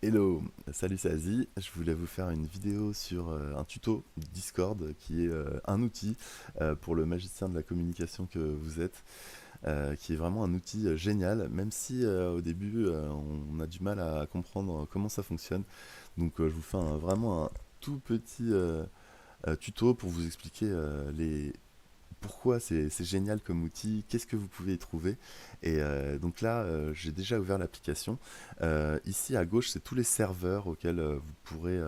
Hello, salut c'est Asie. Je voulais vous faire une vidéo sur un tuto Discord qui est un outil pour le magicien de la communication que vous êtes, qui est vraiment un outil génial, même si au début on a du mal à comprendre comment ça fonctionne. Donc je vous fais vraiment un tout petit tuto pour vous expliquer pourquoi c'est génial comme outil, qu'est-ce que vous pouvez y trouver. Et donc là, j'ai déjà ouvert l'application. Ici à gauche, c'est tous les serveurs auxquels vous pourrez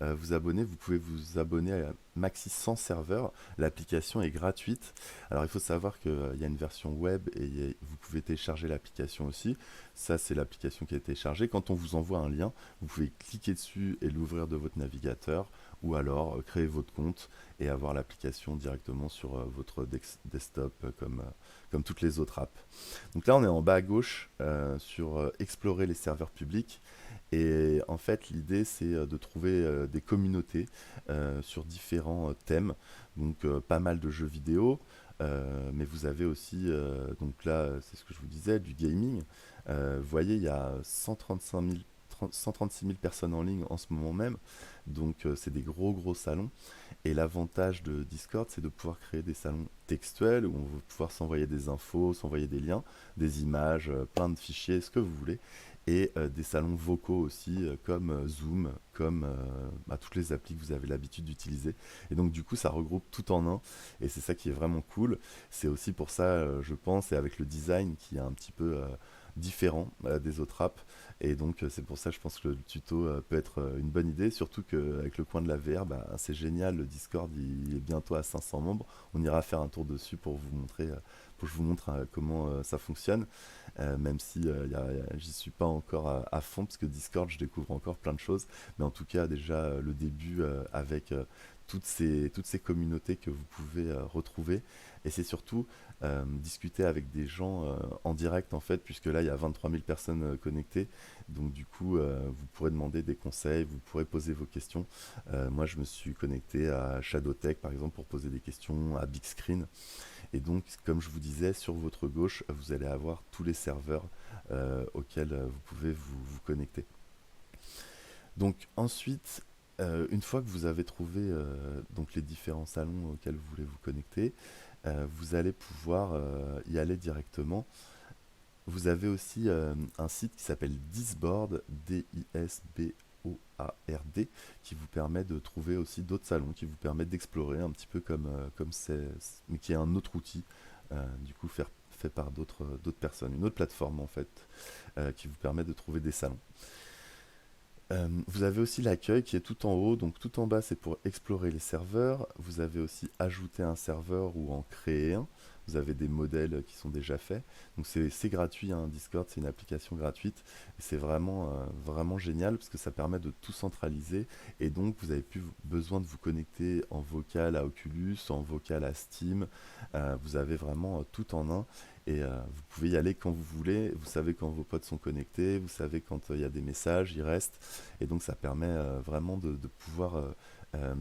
vous abonner. Vous pouvez vous abonner à maxi 100 serveurs. L'application est gratuite. Alors il faut savoir qu'il y a une version web et vous pouvez télécharger l'application aussi. Ça, c'est l'application qui est téléchargée. Quand on vous envoie un lien, vous pouvez cliquer dessus et l'ouvrir de votre navigateur ou alors créer votre compte et avoir l'application directement sur votre desktop comme toutes les autres apps. Donc là, on est en bas à gauche sur explorer les serveurs publics. Et en fait, l'idée, c'est de trouver des communautés sur différents thèmes. Donc, pas mal de jeux vidéo, mais vous avez aussi, donc là, c'est ce que je vous disais, du gaming. Vous voyez, il y a 136 000 personnes en ligne en ce moment même. Donc, c'est des gros salons. Et l'avantage de Discord, c'est de pouvoir créer des salons textuels où on va pouvoir s'envoyer des infos, s'envoyer des liens, des images, plein de fichiers, ce que vous voulez. Et des salons vocaux aussi, comme Zoom, comme toutes les applis que vous avez l'habitude d'utiliser. Et donc du coup, ça regroupe tout en un. Et c'est ça qui est vraiment cool. C'est aussi pour ça, je pense, et avec le design qui est un petit peu différent des autres apps. Et donc c'est pour ça, je pense que le tuto peut être une bonne idée. Surtout qu'avec le coin de la VR, bah, c'est génial. Le Discord, il est bientôt à 500 membres. On ira faire un tour dessus pour vous montrer, pour que je vous montre comment ça fonctionne. Même si j'y suis pas encore à fond, parce que Discord, je découvre encore plein de choses. Mais en tout cas, déjà, le début avec toutes ces communautés que vous pouvez retrouver. Et c'est surtout discuter avec des gens en direct, en fait, puisque là, il y a 23 000 personnes connectées. Donc, du coup, vous pourrez demander des conseils, vous pourrez poser vos questions. Moi, je me suis connecté à Shadowtech, par exemple, pour poser des questions, à Big Screen. Et donc, comme je vous disais, sur votre gauche, vous allez avoir tous les serveurs auxquels vous pouvez vous connecter. Donc ensuite, une fois que vous avez trouvé donc les différents salons auxquels vous voulez vous connecter, vous allez pouvoir y aller directement. Vous avez aussi un site qui s'appelle Disboard, Disboard, qui vous permet de trouver aussi d'autres salons, qui vous permettent d'explorer un petit peu comme mais qui est un autre outil, du coup fait par d'autres personnes, une autre plateforme en fait, qui vous permet de trouver des salons. Vous avez aussi l'accueil qui est tout en haut, donc tout en bas c'est pour explorer les serveurs. Vous avez aussi ajouter un serveur ou en créer un. Vous avez des modèles qui sont déjà faits. Donc c'est gratuit, hein, Discord c'est une application gratuite. Et c'est vraiment génial parce que ça permet de tout centraliser. Et donc vous avez plus besoin de vous connecter en vocal à Oculus, en vocal à Steam. Vous avez vraiment tout en un. Et vous pouvez y aller quand vous voulez. Vous savez quand vos potes sont connectés. Vous savez quand il y a des messages, ils restent. Et donc ça permet vraiment de pouvoir euh,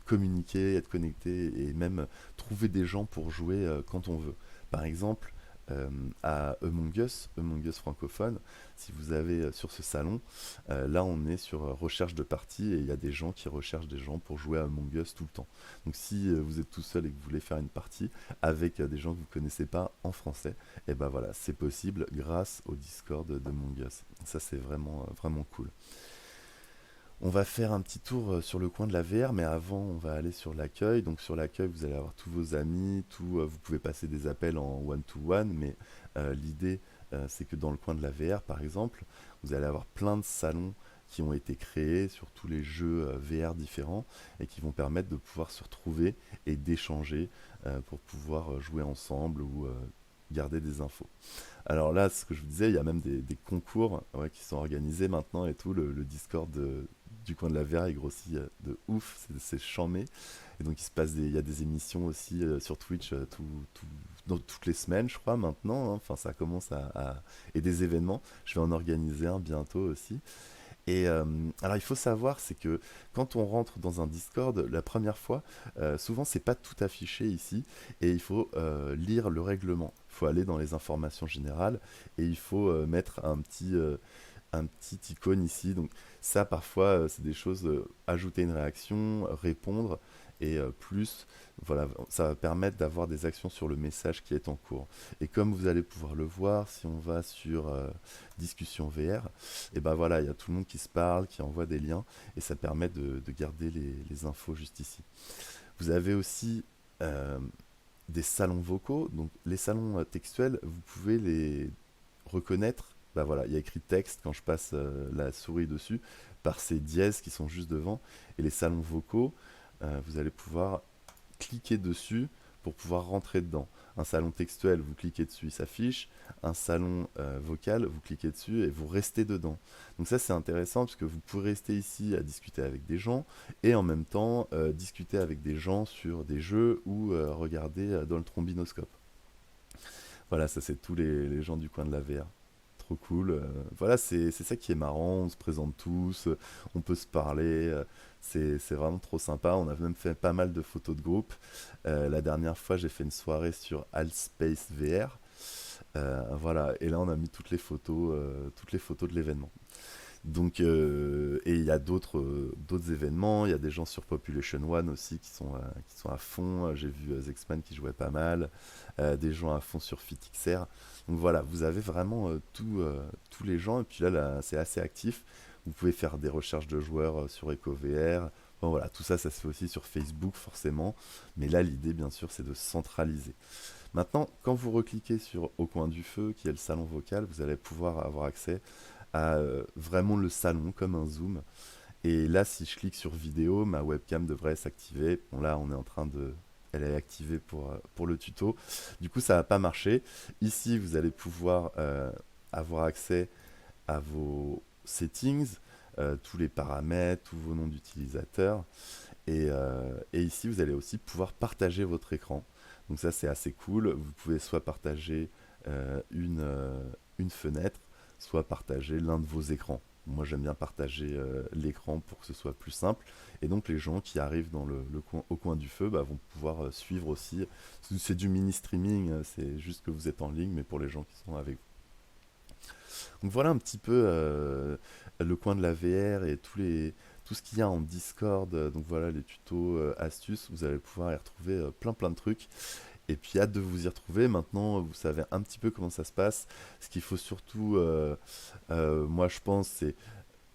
communiquer, être connecté et même trouver des gens pour jouer quand on veut. Par exemple, à Among Us francophone, si vous avez sur ce salon, là on est sur recherche de parties et il y a des gens qui recherchent des gens pour jouer à Among Us tout le temps. Donc si vous êtes tout seul et que vous voulez faire une partie avec des gens que vous ne connaissez pas en français, et ben voilà, c'est possible grâce au Discord d'Among Us. Ça c'est vraiment cool. On va faire un petit tour sur le coin de la VR, mais avant, on va aller sur l'accueil. Donc sur l'accueil, vous allez avoir tous vos amis, vous pouvez passer des appels en one-to-one, mais l'idée, c'est que dans le coin de la VR, par exemple, vous allez avoir plein de salons qui ont été créés sur tous les jeux VR différents et qui vont permettre de pouvoir se retrouver et d'échanger pour pouvoir jouer ensemble ou garder des infos. Alors là, ce que je vous disais, il y a même des concours ouais, qui sont organisés maintenant et tout. Le Discord du coin de la VR est grossi de ouf, c'est chambé. Et donc il y a des émissions aussi sur Twitch dans toutes les semaines, je crois, maintenant, hein. Enfin, ça commence et des événements. Je vais en organiser un bientôt aussi. Et alors il faut savoir, c'est que quand on rentre dans un Discord, la première fois, souvent c'est pas tout affiché ici, et il faut lire le règlement. Il faut aller dans les informations générales et il faut mettre un petit icône ici. Donc ça, parfois, c'est des choses, ajouter une réaction, répondre, et plus, voilà, ça va permettre d'avoir des actions sur le message qui est en cours. Et comme vous allez pouvoir le voir, si on va sur discussion VR, et ben voilà, il y a tout le monde qui se parle, qui envoie des liens, et ça permet de garder les infos juste ici. Vous avez aussi euh, des salons vocaux. Donc les salons textuels, vous pouvez les reconnaître. Bah voilà, il y a écrit texte quand je passe la souris dessus, par ces dièses qui sont juste devant. Et les salons vocaux, vous allez pouvoir cliquer dessus pour pouvoir rentrer dedans. Un salon textuel, vous cliquez dessus, il s'affiche. Un salon vocal, vous cliquez dessus et vous restez dedans. Donc ça c'est intéressant parce que vous pouvez rester ici à discuter avec des gens et en même temps discuter avec des gens sur des jeux ou regarder dans le trombinoscope. Voilà, ça c'est tous les gens du coin de la VR. Trop cool. Voilà, c'est ça qui est marrant. On se présente tous, on peut se parler. C'est vraiment trop sympa. On a même fait pas mal de photos de groupe. La dernière fois, j'ai fait une soirée sur Altspace VR. Voilà, et là on a mis toutes les photos de l'événement. Donc, et il y a d'autres événements. Il y a des gens sur Population One aussi qui sont à fond. J'ai vu Zexman qui jouait pas mal. Des gens à fond sur FitXR. Donc voilà, vous avez vraiment tous les gens. Et puis là, c'est assez actif. Vous pouvez faire des recherches de joueurs sur EcoVR. Bon, voilà, tout ça, ça se fait aussi sur Facebook forcément. Mais là, l'idée, bien sûr, c'est de centraliser. Maintenant, quand vous recliquez sur Au coin du feu, qui est le salon vocal, vous allez pouvoir avoir accès à vraiment le salon comme un zoom. Et là, si je clique sur vidéo, ma webcam devrait s'activer. Bon, là, on est en train de. Elle est activée pour le tuto. Du coup, ça va pas marcher. Ici, vous allez pouvoir avoir accès à vos settings, tous les paramètres, tous vos noms d'utilisateurs. Et ici, vous allez aussi pouvoir partager votre écran. Donc ça, c'est assez cool. Vous pouvez soit partager une fenêtre, soit partager l'un de vos écrans. Moi, j'aime bien partager l'écran pour que ce soit plus simple. Et donc, les gens qui arrivent dans au coin du feu bah, vont pouvoir suivre aussi. C'est du mini streaming, c'est juste que vous êtes en ligne, mais pour les gens qui sont avec vous. Donc voilà un petit peu le coin de la VR et tout ce qu'il y a en Discord. Donc voilà les tutos, astuces, vous allez pouvoir y retrouver plein de trucs. Et puis hâte de vous y retrouver. Maintenant, vous savez un petit peu comment ça se passe. Ce qu'il faut surtout, moi je pense, c'est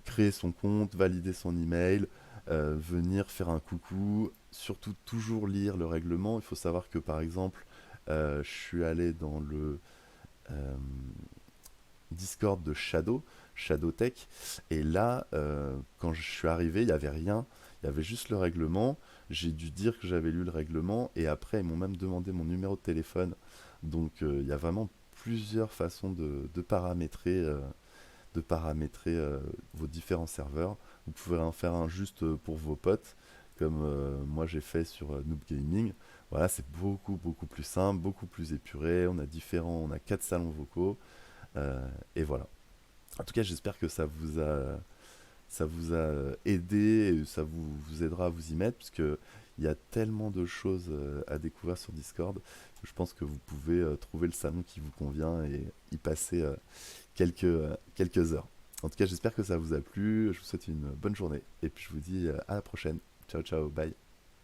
créer son compte, valider son email, venir faire un coucou. Surtout toujours lire le règlement. Il faut savoir que par exemple, je suis allé dans le Discord de Shadow Tech. Et là, quand je suis arrivé, il n'y avait rien. Il y avait juste le règlement. J'ai dû dire que j'avais lu le règlement. Et après, ils m'ont même demandé mon numéro de téléphone. Donc, il y a vraiment plusieurs façons de paramétrer vos différents serveurs. Vous pouvez en faire un juste pour vos potes, comme moi j'ai fait sur Noob Gaming. Voilà, c'est beaucoup plus simple, beaucoup plus épuré. On a 4 salons vocaux. Et voilà. En tout cas, j'espère que ça vous a aidé, et ça vous aidera à vous y mettre, puisque il y a tellement de choses à découvrir sur Discord que je pense que vous pouvez trouver le salon qui vous convient et y passer quelques heures. En tout cas, j'espère que ça vous a plu. Je vous souhaite une bonne journée et puis je vous dis à la prochaine. Ciao, ciao, bye.